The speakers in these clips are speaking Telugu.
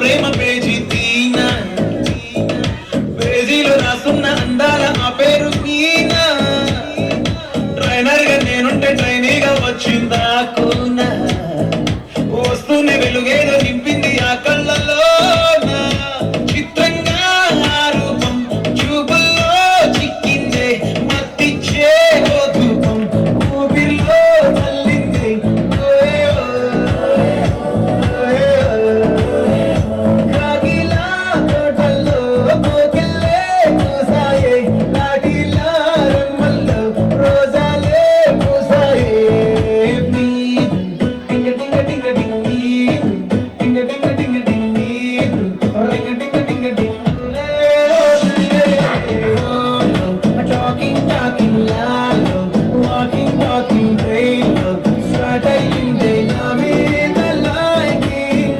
ప్రేమ పేజీ తీనా పేజీలో రాసున్న అందాల ఆ పేరు మీనా ట్రైనర్ గా నేనుంటే ట్రైనీగా వచ్చిందా కూనా వస్తూనే వెలుగేదో నింపింది ఆ కళ్ళలో చిత్రంగా ఆ రూపం చూపుల్లో చిక్కిందే మత్తిచ్చే ఓ ధూపం ఊపిరిలో చల్లిందే కాగిలా తోటల్లో కోకిల్లే కూసాయే నాటిలా రమ్మల్లో రోజాలే పూసాయే టింగ టింగ టింగ టింగ టింగ టింగ టింగ టింగ టింగ టింగ talking talking loud walking talking brave starting day na me the liking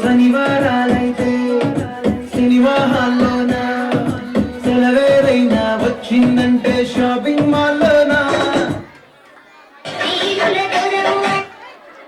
శనివారాలైతే సినిమా హాల్లోనా సెలవేరైనా వచ్చిందంటే షాపింగ్